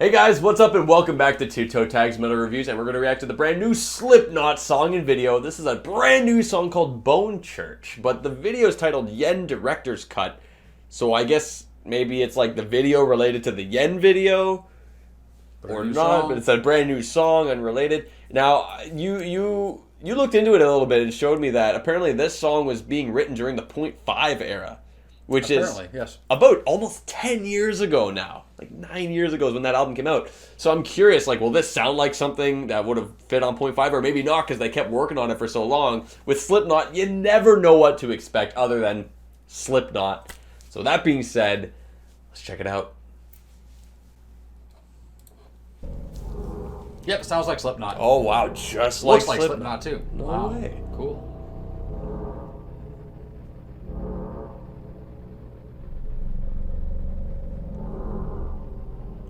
Hey guys, what's up and welcome back to Toe Tags Metal Reviews, and we're going to react to the brand new Slipknot song and video. This is a brand new song called Bone Church, but the video is titled Yen Director's Cut, so I guess maybe it's like the video related to the Yen video, or not, but it's a brand new song, unrelated. Now, you looked into it a little bit and showed me that apparently this song was being written during the .5 era, which is about almost 10 years ago now. Like 9 years ago is when that album came out. So I'm curious, like, will this sound like something that would have fit on .5 or maybe not because they kept working on it for so long? With Slipknot, you never know what to expect other than Slipknot. So that being said, let's check it out. Yep, sounds like Slipknot. Oh wow, just Looks like Slipknot too. No wow. way. Cool.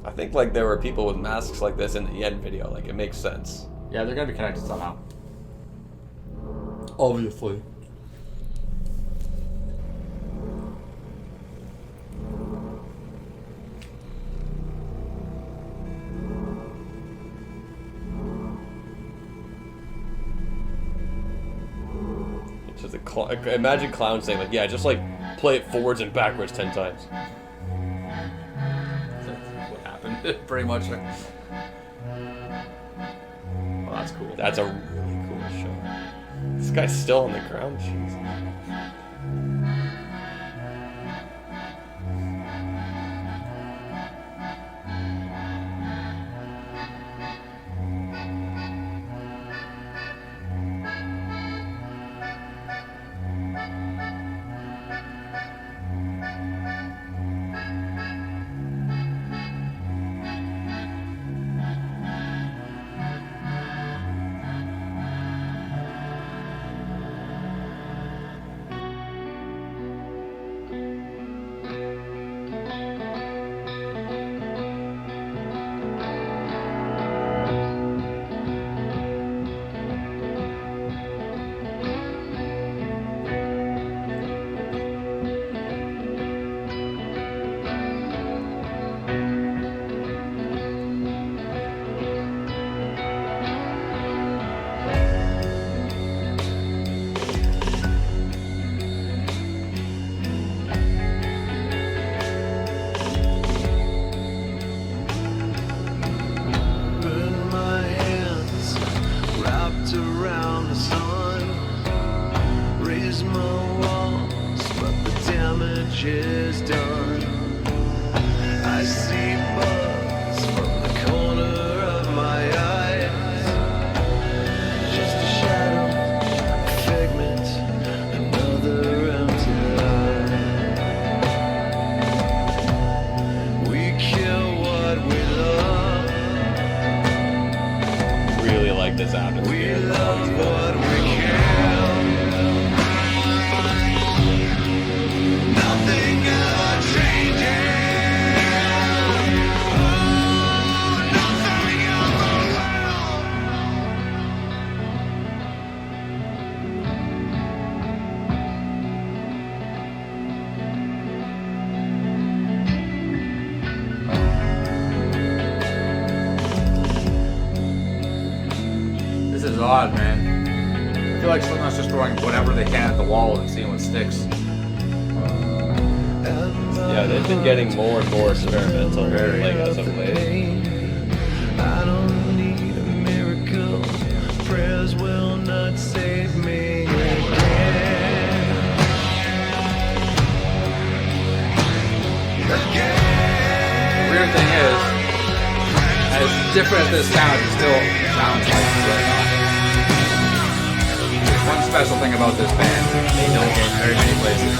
I think like there were people with masks like this in the Yen video. Like it makes sense. Yeah, they're gonna be connected somehow. Obviously. It's just imagine clown saying like, yeah, just like play it forwards and backwards 10 times. Pretty much. Well, that's cool. That's a really cool shot. This guy's still on the ground. Jeez. Around the sun, raise my walls, but the damage is done. I see bugs from the corner of my eyes, just a shadow, a figment, another empty lie. We kill what we love. Really like this atmosphere. We love what we can. Nothing ever changes. Oh, nothing ever This is odd, man. I feel like Slipknot's just throwing whatever they can at the wall and seeing what sticks. Yeah, they've been getting more and more experimental like as of late. I don't need a miracle. Prayers will not save me again. Weird thing is, as different as this sounds, it still sounds like Slipknot. There's one special thing about this band, they don't get very many places.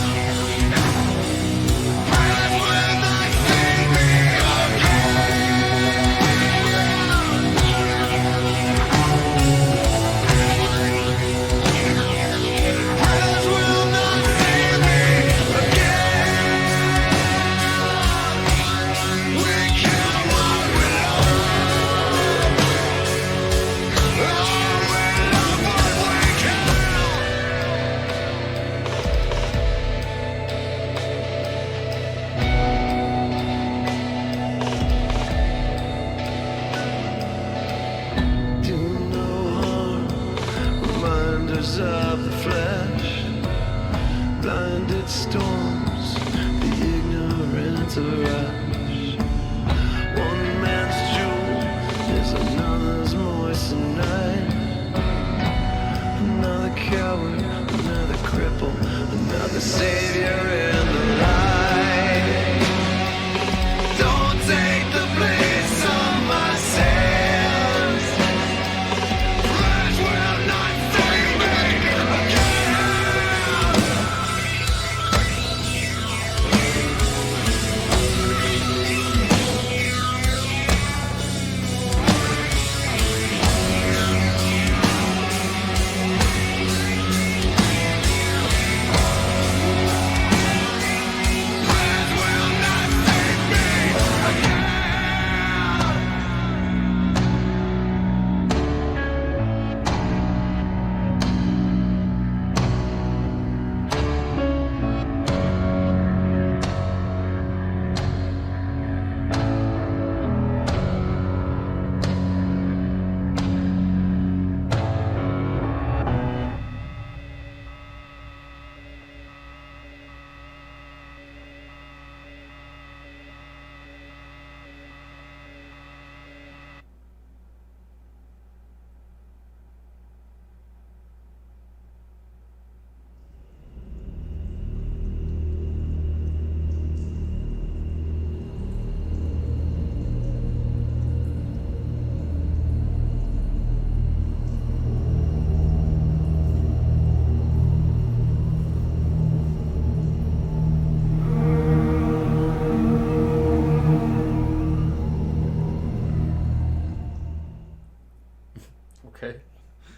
Okay.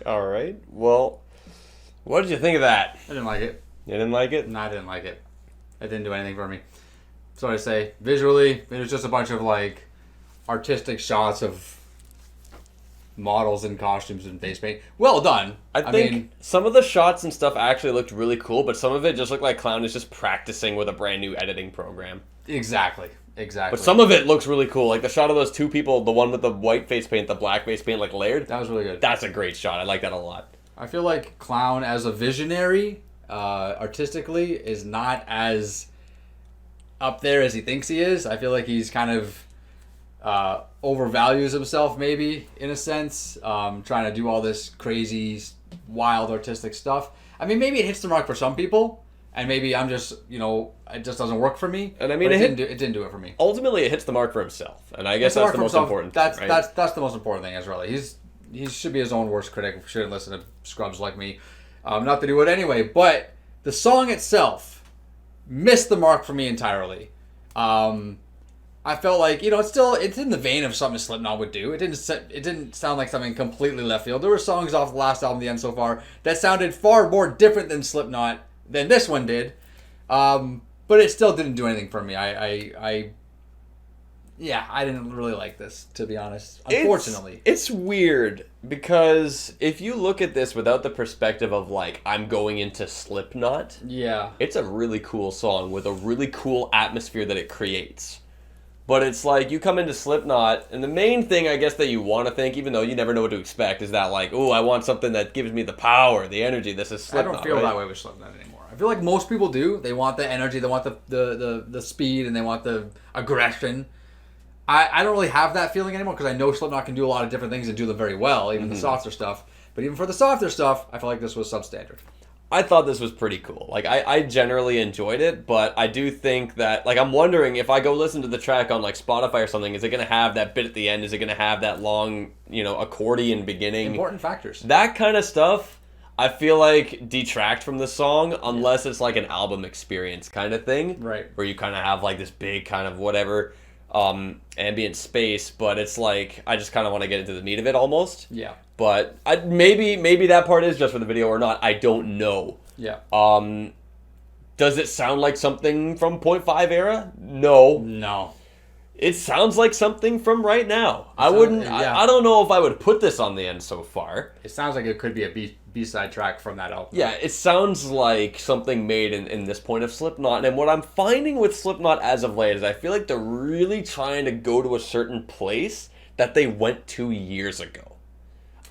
All right. Well, what did you think of that? I didn't like it. You didn't like it? No, I didn't like it. It didn't do anything for me. So I say, visually, it was just a bunch of like artistic shots of models in costumes and face paint. Well done. I think some of the shots and stuff actually looked really cool, but some of it just looked like Clown is just practicing with a brand new editing program. Exactly. But some of it looks really cool. Like the shot of those two people, the one with the white face paint, the black face paint, like layered. That was really good. That's a great shot. I like that a lot. I feel like Clown as a visionary, artistically, is not as up there as he thinks he is. I feel like he's kind of overvalues himself, maybe, in a sense, trying to do all this crazy, wild, artistic stuff. I mean, maybe it hits the mark for some people, and maybe I'm just, it just doesn't work for me. And I mean, it didn't do it for me. Ultimately, it hits the mark for himself, and I guess that's the most important. That's right? that's the most important thing. Is really he should be his own worst critic. Shouldn't listen to scrubs like me. Not that he would anyway, but the song itself missed the mark for me entirely. I felt like it's in the vein of something Slipknot would do. It didn't sound like something completely left field. There were songs off the last album, The End So Far, that sounded far more different than Slipknot than this one did. But it still didn't do anything for me. I didn't really like this, to be honest. Unfortunately, it's weird because if you look at this without the perspective of like I'm going into Slipknot, it's a really cool song with a really cool atmosphere that it creates. But it's like you come into Slipknot, and the main thing I guess that you want to think, even though you never know what to expect, is that like, oh, I want something that gives me the power, the energy. This is Slipknot. I don't feel that way with Slipknot anymore. I feel like most people do. They want the energy, they want the speed, and they want the aggression. I don't really have that feeling anymore because I know Slipknot can do a lot of different things and do them very well, even the softer stuff. But even for the softer stuff, I feel like this was substandard. I thought this was pretty cool. Like, I generally enjoyed it, but I do think that, like, I'm wondering if I go listen to the track on, like, Spotify or something, is it going to have that bit at the end? Is it going to have that long, accordion beginning? Important factors. That kind of stuff, I feel like, detract from the song unless it's, like, an album experience kind of thing. Right. Where you kind of have, like, this big kind of whatever ambient space, but it's, like, I just kind of want to get into the meat of it almost. Yeah. But maybe that part is just for the video or not. I don't know. Yeah. Does it sound like something from 0.5 era? No. It sounds like something from right now. I don't know if I would put this on The End So Far. It sounds like it could be a B-side track from that album. Yeah, it sounds like something made in this point of Slipknot. And what I'm finding with Slipknot as of late is I feel like they're really trying to go to a certain place that they went to years ago.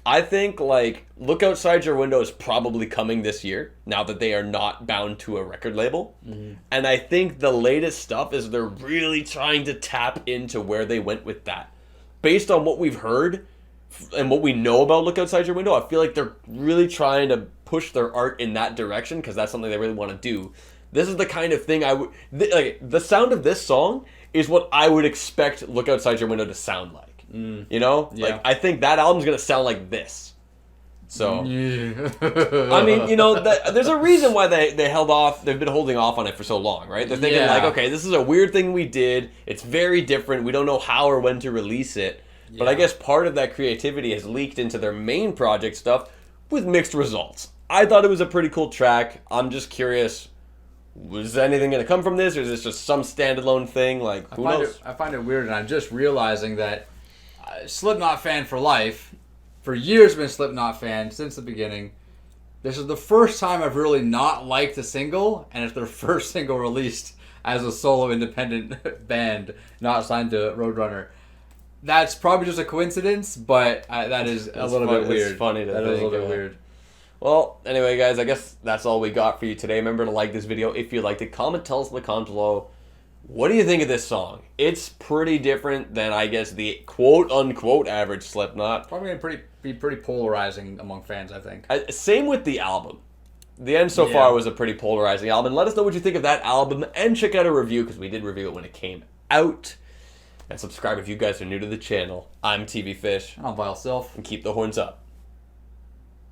I think, like, Look Outside Your Window is probably coming this year, now that they are not bound to a record label. Mm-hmm. And I think the latest stuff is they're really trying to tap into where they went with that. Based on what we've heard and what we know about Look Outside Your Window, I feel like they're really trying to push their art in that direction because that's something they really want to do. This is the kind of thing the sound of this song is what I would expect Look Outside Your Window to sound like. Yeah. I think that album's gonna sound like this. So, I mean, there's a reason why they held off. They've been holding off on it for so long, right? They're thinking like, okay, this is a weird thing we did. It's very different. We don't know how or when to release it. But I guess part of that creativity has leaked into their main project stuff with mixed results. I thought it was a pretty cool track. I'm just curious. Was anything going to come from this, or is this just some standalone thing? Like, who knows? I find it weird, and I'm just realizing that Slipknot fan for life, for years been Slipknot fan since the beginning. This is the first time I've really not liked a single, and it's their first single released as a solo independent band, not signed to Roadrunner. That's probably just a coincidence, but that is a little bit weird. It's funny to think. That is a little bit weird. Well, anyway, guys, I guess that's all we got for you today. Remember to like this video if you liked it. Comment, tell us in the comments below. What do you think of this song? It's pretty different than, I guess, the quote-unquote average Slipknot. Probably going to be pretty polarizing among fans, I think. Same with the album. The End So Far was a pretty polarizing album. And let us know what you think of that album, and check out a review, because we did review it when it came out. And subscribe if you guys are new to the channel. I'm TV Fish. I'm Vile Self. And keep the horns up.